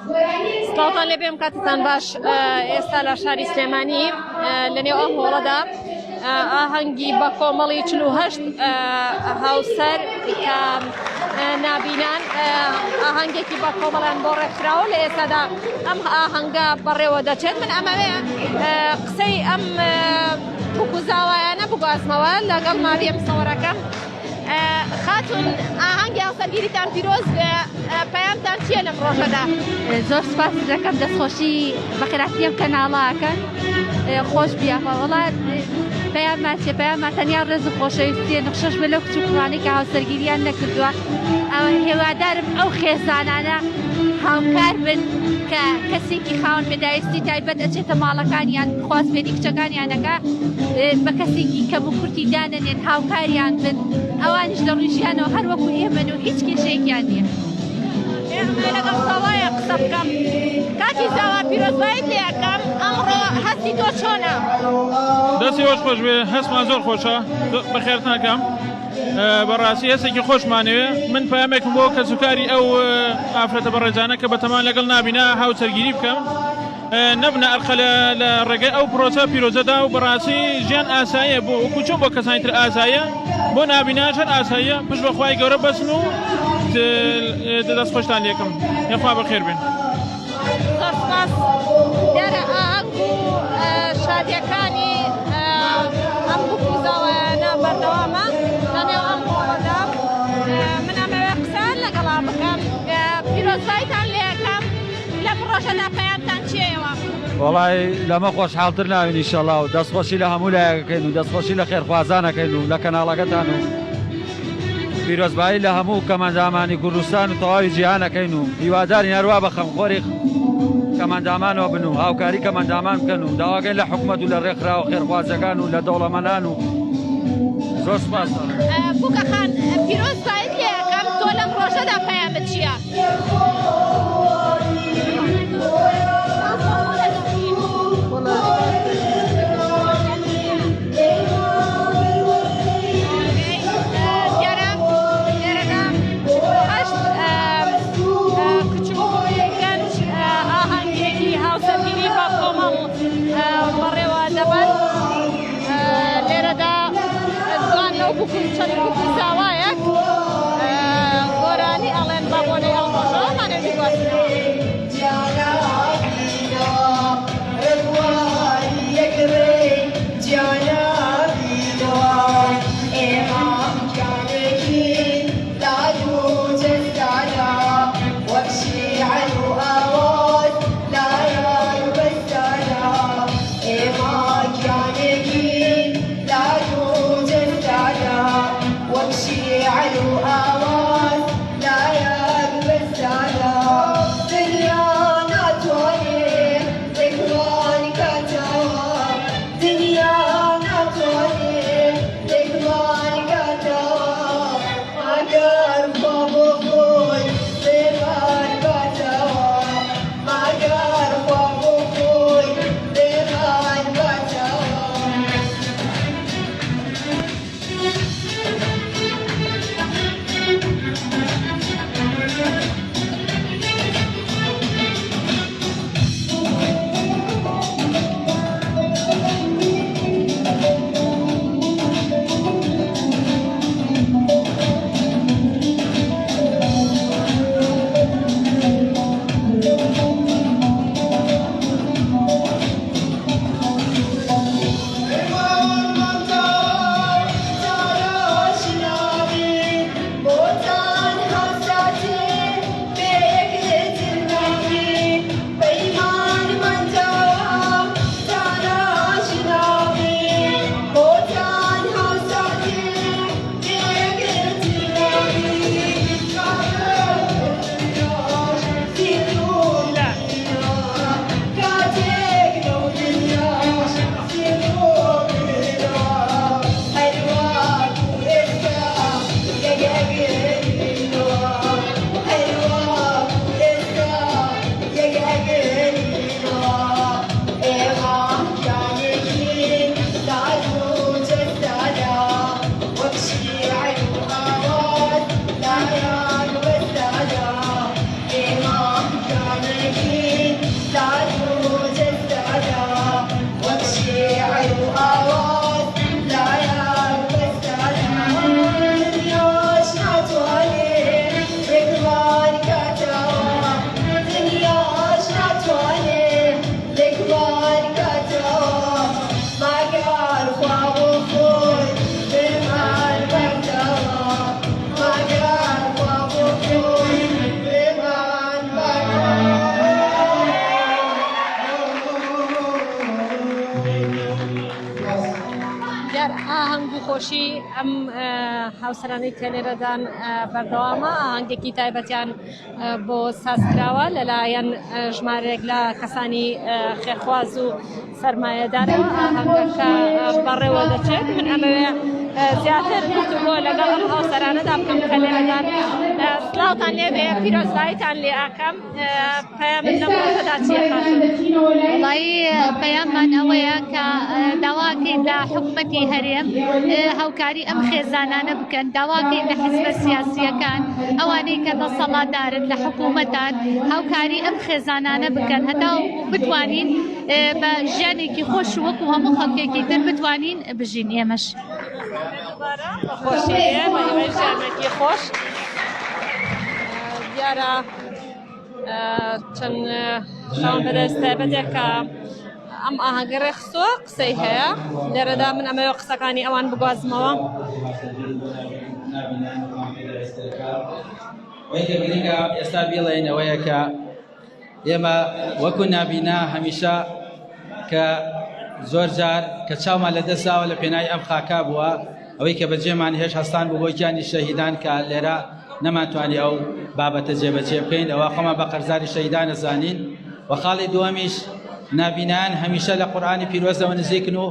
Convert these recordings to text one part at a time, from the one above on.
سڵاتان لێبێم کاتتان باش ئێستا لە شاری سلێمانی لەنێو ئەم هۆڵەدا ئاهەنگی بە کۆمەڵی 48 هاوسەر کە نابینان ئاهەنگێکی بە کۆمەڵیان بۆ ڕێکراوە لە ئێستادا ئەم ئاهەنگە بەڕێوە دەچێت من ئەمەوێ قسەی ئەم بکوزاوایانە بگوازمەوە لەگەڵ ماویە مسەوەرەکەم خاتون ئاهەنگی هاوسەرگیریتان پیرۆز پەیامتان چییە لەم ڕۆژەدا؟ زۆر سپاس دەکەم دەستخۆشی بەخێراتیم کەناڵاکەن خۆش بیاخوا وڵات پەیامان چێ پەیامان تەنیا ڕێز و خۆشەویستیە نەخشەش بە لەو کچ و کوڕانەی کە هاوسەرگیریان نەکردووە ئەوە هێوادارم ئەو خێزانانە هاوکار بن کە کەسێکی خاوەن بەدایستی تایبەت ئەچێتە ماڵەکانیان خواست بێنی کچەکانیانەکە بە کەسێکی کەم و کورتی دانەنێن هاوکاریان بن ئەوانیش لە ڕیژیانەوە هەر وەکو ئێمەن و هیچ کێشەیەکیان نییە. لەگەڵ ساوایە قسە بکەم کاتی زاوا پیرۆزبایت لێ یەکەم ئەمڕۆ هەستی تۆ چۆنە؟ دەستی هۆش خۆش بێ هەستمان زۆر خۆشە بەخێرتناکەم بەڕاستی هەستێکی خۆشمانەوێ من پامێکم بۆ کە سوکاری ئەو ئافرەتە بەڕێزانە کە بەتەمان لەگەڵ نابینا هاوسەرگیری بکەم نەبنە ئەرخە لە ڕێگەی ئەو پرۆسە پیرۆزەدا و بەڕاستی ژیان ئاساییە بۆ وەکو چۆن بۆ کەسانی تر ئاساییە بۆ نابیناش هەر ئاساییە پشت بەخوای گەورە بەسن و دەست خۆشتان لێکم یخوا بەخێر بێن. زۆر سپاس دیارە ئاهەنگ و شادیەکانی ئەم بکوزاوایانە بەردەوامە لەنێو ئەم هۆڵەدا من ئەمەوێ قسەیان لەگەڵا بکەم پیرۆزبایتان لێ یەکەم لەم ڕۆژەدا پەیامتان چییەوە؟ وەڵای لەمە خۆشحاڵتر ناوین ئینشەڵا و دەستخۆشی لە هەموو لایەکەکەین و دەستخۆشی لە خێرخوازانەکەین و لە کەناڵەکەتان و پیرۆزبایی لە هەموو کەمەندامانی کوردستان و تەواوی جیهانەکەین و هیواداری هەروە بە خەمخۆری کەمەندامانەوە بن و هاوکاری کەمەندامان بکەن و داواگەی لە حکومەت و لە ڕێکخراوە خێرخوازەکان و لە دەوڵەمەندان و زۆر سپاس. بووکەخان پیرۆزبایت لێ یەکەم تۆ لەم ڕۆژەدا پەیامت چییە؟ چەند ساوایەک گۆرانی ئەڵێن بە بۆنەی ئەو ڕۆژەوەمانە میگوازنەوە. وامشي على آواز لا يا بس سالكين لا توجد سعادة والشعر آواز لا يعرف السعادة دنيا شحت عليه ركبان كتوا دنيا شحت عليه ركبان كتوا ما قال خواب وخوي بمان بكتوا ما قال خواب وخوي بمان بكتوا دیار ئاهەنگ و خۆشی ئەم هاوسەرانەی تێنێرەدان بەردەوامە ئاهەنگێکی تایبەتیان بۆ سازکراوە لەلایەن ژمارێک لە کەسانی خێرخواز و سەرمایەدارەوە ئاهەنگەکە بەڕێوە دەچێت من ئەمەوێ زیاتر گفتوگۆ لەگەڵ ئەم هاوسەرانەدا بکەم کە لێرەدان سڵاوتان لێبێ پیرۆزباییتان لێ ئاکەم پەیامن لەمەوەدا چیە خاتون؟ وڵی پەیاممان ئەوەیە کە داواکەین لە حکوومەتی هەرێم هاوکاری ئەم خێزانانە بکەن داواکەین لە حیزبە سیاسیەکان ئەوانەی کە دەسەڵاتدارن لە حکوومەتان هاوکاری ئەم خێزانانە بکەن هەتا بتوانین بە ژیانێکی خۆش وەکو هەموو خەڵکێکی تر بتوانین بژین ئێمەش خۆشی بە ئێوەی ژیانێکی خۆش دیارە چەند شان بەدەستە بەدێکە ئەم ئاهەنگە ڕێخسۆ قسەی هەیە لێرەدا من ئەمەوە قسەکانی ئەوان بگوازمەوە وەیکە گرنگە ئێستا بڵێن ئەوەیە کە ئێمە وەکو نابینا هەمیشە کە زۆر جار کە چاومان لە دەستاوە لە پێناوی ئەم خاکا بووە ئەوەی کە بەجێمان هێش هەستان بوو بۆ گیانی شەهیدان کە لێرە نەماتوانی ئەو بابەتە جێبەجێ بکەین ئەوە خۆمان بە قەرزاری شەهیدان ئەزانین و خاڵی دووەمیش نابینان هەمیشە لە قورئانی پیرۆزەوە نزیکن و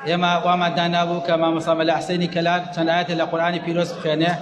ئێمە وامان دانابوو کە مامۆستا مەلا حسەینی کەلار چەند ئاەتێک لە قورئانی پیرۆز بخوێنێ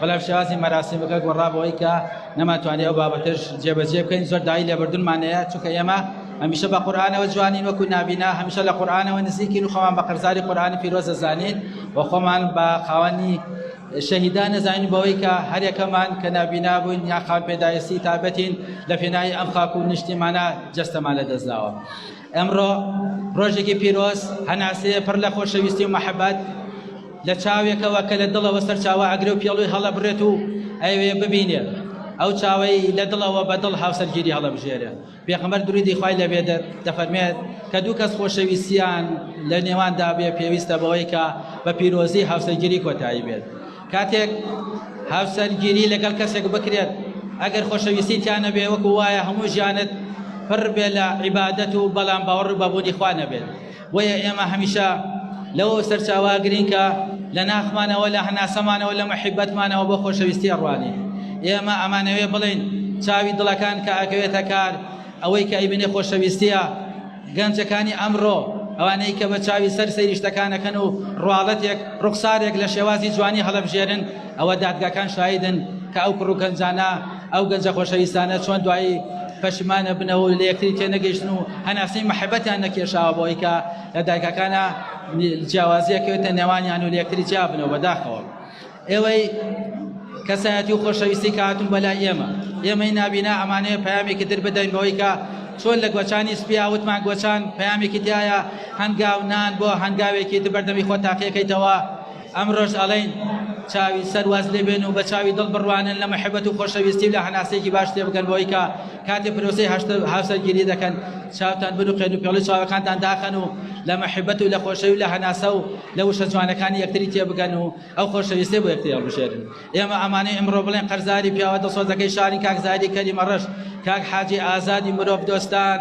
بەڵام شێوازی مەراسیمەکە گۆڕابەوەی کە نەماتوانێت ئەو بابەتەش جێبەجێ بکەین زۆر دایی لێبردونمانەیە چونکە ئێمە هەمیشە بە قورئانەوە جوانین وەکو نابینا هەمیشە لە قورئانەوە نزیکین و خۆمان بە قەرزاری قورئانی پیرۆز ئەزانین و خۆمان بە خاوەنی شەهیدان ئەزانین بەوەی کە هەرێکەمان کە نابینا بووین یا خاوەن پێدایەستی تابەتین لە پێناوی ئەم خاک و نیشتیمانە جەستەمان لەدەستداوە ئەمڕۆ ڕۆژێکی پیرۆز هەناسەیە پڕ لە خۆشەویستی و مەحەبەت لە چاوێکەوە کە لە دڵەوە سەر چاوە ئەگرێ و پێڵووی هەڵە بڕێت و ئەوێ ببینێ ئەو چاوەی لە دڵەوە بە دڵ هاوسەرگیری هەڵەبژێرێ پێغەمبەر درودی خوای لەبێ دەفەرمێت کە دوو کەس خۆشەویستیان لە نێواندا بێ پێویستە بەوەی کە بە پیرۆزی هاوسەرگیری کۆتایی بێت کاتێک هاوسەرگیری لەگەڵ کەسێک بکرێت ئەگەر خۆشەویستی تیانە بێ وەکو وایە هەموو ژیانت پڕ بێ لە عیبادەت و بەڵام باوەڕ بەبوونی خوا نەبێت وەیە ئێمە هەمیشە لەوە سەرچاواگرین کە لە ناخمانەوە لە هەناسەمانەوە لە مەحیبەتمانەوە بۆ خۆشەویستی ئەڕوانی ئێمە ئەمانەوێ بڵین چاوی دڵەکان کە ئەکەوێتە کار ئەوەی کە ئیبنێ خۆشەویستیە گەنجەکانی ئەمڕۆ ئەوانەی کە بە چاوی سەر سەیری شتەکانەکەن و ڕواڵەتێک ڕوخسارێک لە شێوازی جوانی هەڵەبژێرن ئەوە دادگاکان شاهیدن کە ئەو کوڕ و گەنجانە ئەو گەنجە خۆشەویستانە چۆن دوایی پەشیمانە بنەوە لە یەکتری تێنەگەیشتن و هەناسەی مەحەبەتیان نەکێشاوە بۆی کە لە دادگاکانە جیاوازیەکەوێتە نێوانیان و لە یەکتری جیا بنەوە بەداخەوە ئێوەی کەسایەتی و خۆشەویستی کە هاتون بەلای ئێمەی نابینا ئەمانەیە پەیامێکی در بدەین بەوەی کە چۆن لە گوەچانی سپیا وتمان گوەچان پەیامێکی تایە هەنگاو نان بۆ هەنگاوێکی بەردەمی خۆ تاقیەکەیتەوە ئەمڕۆژ ئەڵێن چاوی سەرواز لێ بێن و بە چاوی دڵ بڕوانن لە مەحەبەت و خۆشەویستی لە هەناسەیەکی باش تێ بکەن بۆی کە کاتێ پرۆسەی هاوسەرگیری دەکەن چاوتان بنوقێن و پێڵی چاوەکانتان داخەن و لە مەحەبەت و لە خۆشەوی لە هەناسە و لە وشە جوانەکانی یەکتری تێ بگەن و ئەو خۆشەویستی بۆ یەکتری هەڵبژێرن ئێمە ئەمانەی ئەمڕۆ بڵێن قەرزاری پیاوە دەسۆزەکەی شاری کاک زادی کەریمە ڕەش کاک حاجی ئازادی مرۆڤ دۆستان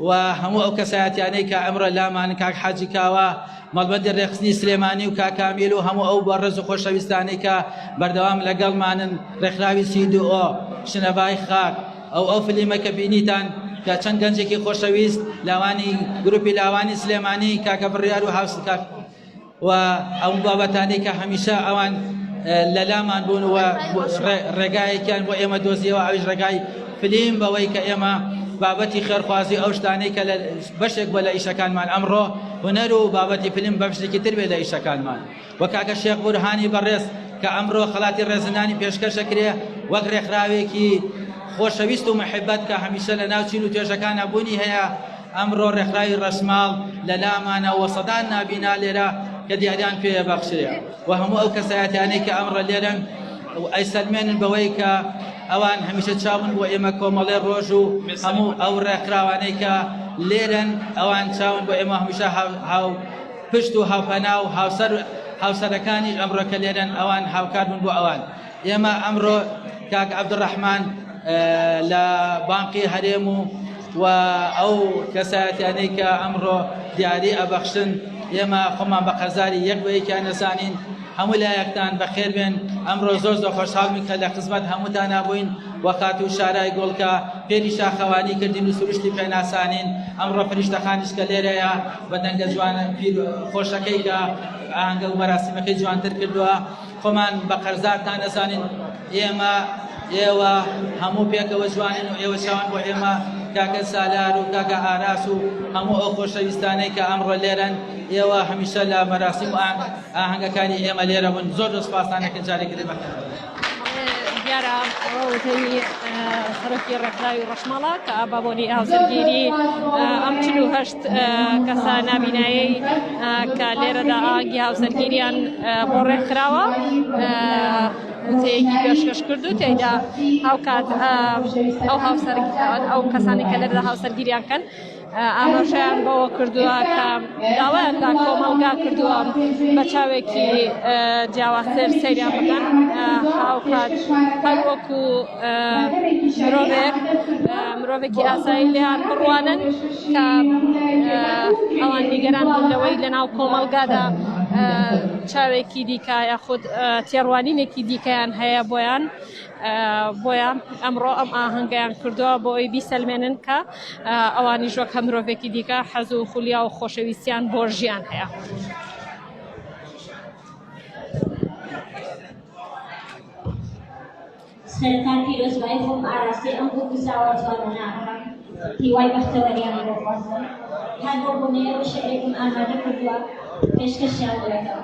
و هەموو ئەو کەسایەتیانەی کە ئەمڕۆ لامانن کاک حاجی کاوە مەڵبەندی ڕێخستنی سلێمانی و کاکامیل و هەموو ئەو بەڕێز و خۆشەویستانەی کە بەردەوام لەگەڵمانن ڕێکخراوی سیدۆ شنەبای خاک ئەو فلیمە کە بینیتان کە چەند گەنجێکی خۆشەویست لاوانی گروپی لاوانی سلێمانی کاکە بڕیار و هاوس کاک و ئەو بابەتانەی کە هەمیشە ئەوان لە لامان بوون و ڕێگایەکیان بۆ ئێمە دۆزیەوە ئەویش ڕێگای فلیم بەوەی کە ئێمە بابەتی خێرخوازی ئەو شتانەی کە لە بەشێک بە لە ئیشەکانمان ئەمڕۆ هونەر و بابەتی فلم بە بەشێکی تر بێ لە ئیشەکانمان وە کاکە شێخ بورهانی بەڕێز کە ئەمڕۆ خەڵاتی ڕێزنانی پێشکەشە کرێ وەک ڕێکخراوێکی خۆشەویست و محبەت کە هەمیشە لە ناو چین و توێژەکانە بوونی هەیە ئەمڕۆ ڕێکخراوی ڕەسماڵ لە لامانە و سەدان نابینا لێرە کە دیاریان پێ بەخشەیە و هەموو ئەو کەسایەتیانەی کە ئەمڕۆ لێرن ئەیسەلمێنن بەوەی کە ئەوان هەمیشە چاون بۆ ئێمە کۆمەڵێ ڕۆژ و هەموو ئەو ڕێکخراوانەی کە لێرن ئەوان چاون بۆ ئێمە هەمیشە هاو پشت و هاوپەنا و هاوسەرەکانی ئەمڕۆ کە لێرن ئەوان هاوکار بوون بۆ ئەوان ئێمە ئەمڕۆ کاک عەبدوڕەحمان لە بانقی هەرێم و ئەو کەسایەتیانەی کە ئەمڕۆ دیاری ئەبەخشن ئێمە خۆمان بە قەرزاری یەک بە یەکیان نەزانین هەموو لایەکتان بەخێر بێن ئەمڕۆ زۆر خۆشحاڵین کە لە خزمەت هەمووتان نابووین وەخات و شارای گۆڵکە پێری شاخەوانی کردین و سروشتی پێناسانین ئەمڕۆ فریشتەخانیش کە لێرەیە بە دەنگە جوانە پیر خۆشەکەی کە ئاهەنگە و مەراسیمەکەی جوانتر کردووە خۆمان بە قەرزارتان نەزانین ئێوە هەموو پێکەوە جوانین و ئێوە چاوان بۆ ئێمە کاکە سالار و کاکە ئاراس و هەموو ئەو خۆشەویستانەی کە ئەمڕۆ لێرن ئێوە هەمیشە لە مەراسیم و ئاهەنگەکانی ئێمە لێرە بوون زۆر سوپاسانەکە جارێکی بەخێر دیارە ڕۆوتەوی سەرۆکی ڕێکخراوی ڕەشماڵە کە ئابابۆنی هاوسەرگیری ئەم 48 کەسە نابینایی کە لێرەدا ئاگی هاوسەرگیریان بۆ ڕێکخراوە وتەیەکی پێشکەش کردو تێیدا هاوکات ئەو کەسانی کە لێرەدا هاوسەرگیریان کەن ئاماژەیان بەوە کردووە کە داوایاندا کۆمەڵگا کردووە بە چاوێکی جیاوازتر سەیریان بکەن هاوکات هەر وەکو مرۆڤێکی ئاسایی لێیان بڕوانن کە ئەوان نیگەران بوون لەوەی لەناو کۆمەڵگادا چاوێکی دیکە یاخود تێڕوانینێکی دیکەیان هەیە بۆیان ئەمڕۆ ئەم ئاهەنگیان کردووە بۆ ئەوی بیسەلمێنن کە ئەوانی ژۆک هەم مرۆڤێکی دیکە حەز و خولیا و خۆشەویستیان بۆ ژیان هەیە. سەرەتا پیرۆزبایی خۆم ئاراستی ئەم بوو گوزاوە جوانانە هیوای بەختەوەریان بۆ خۆزم هەر بۆ بوونەیەوە شعرێکم ئامادە کردووە پێشکەشیان بۆێتەوە.